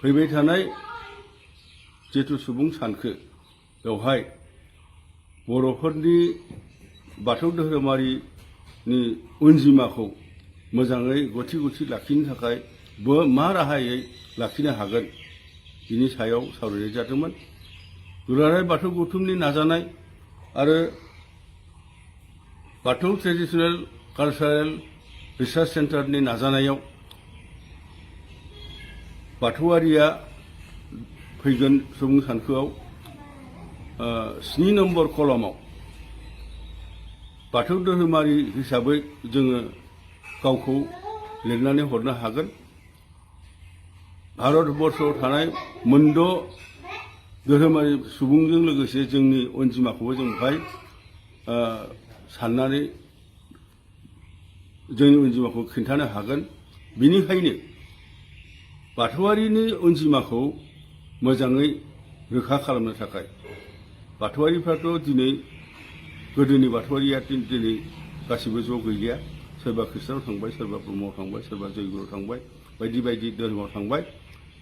फैबाय थानाय जितु सुबुं सानखो बेवहाय बर'फोरनि बाथौ धोरोमारिनि अनजिमाखौ मोजाङै गथि गथि लाखिनो थाखाय मा राहायै लाखिनो हागोन बिनि सायाव सावरायनाय जादोंमोन। दुलाराय बाथौ गौथुमनि नाजानाय आरो बाथौ ट्रेडिशनेल कालचारेल रिसार्च सेन्टारनि नाजानायाव बाथौआरिया फैगोन सुबुं सानखोआव 7 नम्बर कलमाव बाथौ धोरोमारि हिसाबै जोङो गावखौ लिरनानै हरनो हागोन। भारतबर्षआव थानाय मोनद' धोरोमारि सुबुंजों लोगोसे जोंनि अनजिमाखौबो जों बेवहाय साननानै जोंनि अनजिमाखौ खिन्थानो हागोन। बिनिखायनो बाथौआरिनि अनजिमाखौ मोजाङै रोखा खालामनो थाखाय बाथौआरिफ्राथ' दिनै गोदोनि बाथौआरिया दिनै गासिबो ज' गैलिया। सोरबा ख्रिस्टानाव थांबाय, सोरबा ब्रह्मआव थांबाय, सोरबा जयगुरुआव थांबाय, बायदि बायदि धोरोमाव थांबाय।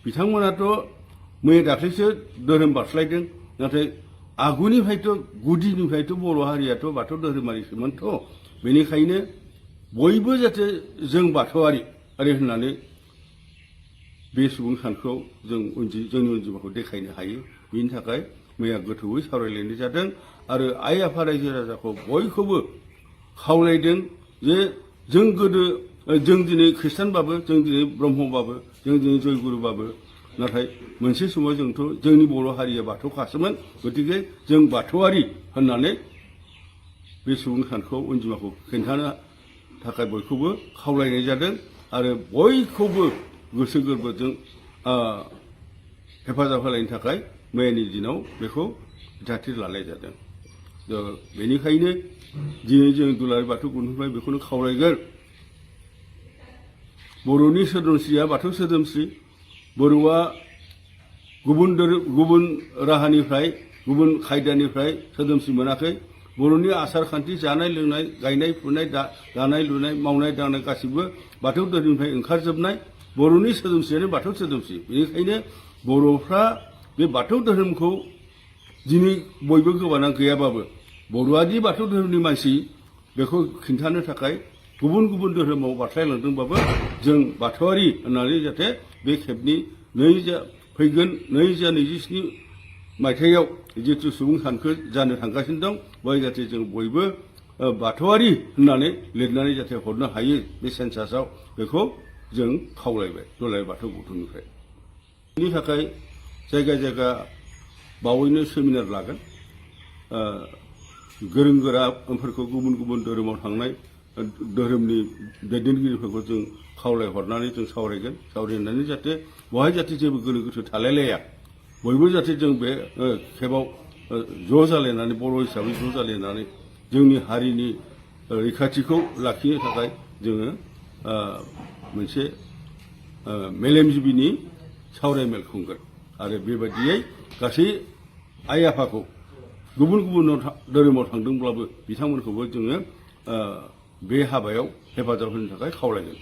बिथांमोनाथ' मैया दाख्लैसो धोरोम बारस्लायदों, नाथाय आगुनिफ्रायथ' गुदिनिफ्रायथ' बर' हारियाथ' बाथौ धोरोमारिसोमोनथ'। बेनिखायनो बयबो जाहाथे जों बाथौआरि होननानै बे सुबुं सानखोआव जोंनि अनजिमाखौ देखायनो हायो। बिनि थाखाय मैया गोथौयै सावरायलायनाय जादों आरो आइ आफा रायजो राजाखौ बयखौबो खावलायदों जे जों दिनै ख्रिस्टानबाबो, जों दिनै ब्रह्मबाबो, जों दिनै जयगुरुबाबो, नाथाय मोनसे समाव जोंथ' जोंनि बर' हारिया बाथौखासोमोन। गतिके जों बाथौआरि होननानै बे सुबुं सानखोआव अनजिमाखौ खिन्थानो थाखाय बयखौबो खावलायनाय जादों आरो बयखौबो गोसो गोरबोजों हेफाजाब होलायनो थाखाय मैयानि दिनाव बेखौ बिथांखि लानाय जादों। बेनिखायनो दिनै जों दुलाराय बाथौ गौथुमनिफ्राय बेखौनो खावलायगोन, बर'नि सोदोमस्रिया बाथौ सोदोमस्रि। बर'आ गुबुन राहानिफ्राय, गुबुन खायदानिफ्राय सोदोमस्रि मोनाखै। बर'नि आसार खान्थि, जानाय लोंनाय, गायनाय फुनाय, दानाय लुनाय, मावनाय दांनाय गासिबो बाथौ धोरोमनिफ्राय ओंखारजोबनाय। बर'नि सोदोमस्रियानो बाथौ सोदोमस्रि। बेनिखायनो बर'फ्रा बे बाथौ धोरोमखौ दिनै बयबो गोबाना गैयाबाबो बर'आदि बाथौ धोरोमनि मानसि बेखौ खिन्थानो थाखाय गुबुन गुबुन धोरोमाव बारस्लायलांदोंबाबो जों बाथौआरि होननानै जाहाथे बे खेबनि फैगोन 2027 मायथाइयाव जितु सुबुं सानखो जानो थांगासिनो दं, बेवहाय जाहाथे जों बयबो बाथौआरि होननानै लिरनानै जाहाथे हरनो हायो बे सेन्सासाव, बेखौ जों खावलायबाय दुलाराय बाथौ गौथुमनिफ्राय। बेनि थाखाय जायगा जायगा बावैनो सेमिनार लागोन। गोरों गोराफोरखौ, गुबुन गुबुन धोरोमाव थांनाय धोरोमनि दैदेनगिरिफोरखौ जों खावलायहरनानै जों सावरायगोन। सावरायनानै जाहाथे बेवहाय जाहाथे जेबो गोनो गोथो थालायलाया, बयबो जाहाथे जों बे खेबाव ज' जालायनानै, बर' हिसाबै ज' जालायनानै जोंनि हारिनि रैखाथिखौ लाखिनो थाखाय जोङो मोनसे मेलेमजिबिनि सावरायमेल खुंगोन आरो बेबायदियै गासै आइ आफाखौ गुबुन गुबुन धोरोमाव थांदोंब्लाबो बिथांमोनखौबो जोङो बे हाबायाव हेफाजाब होनो थाखाय खावलायगोन।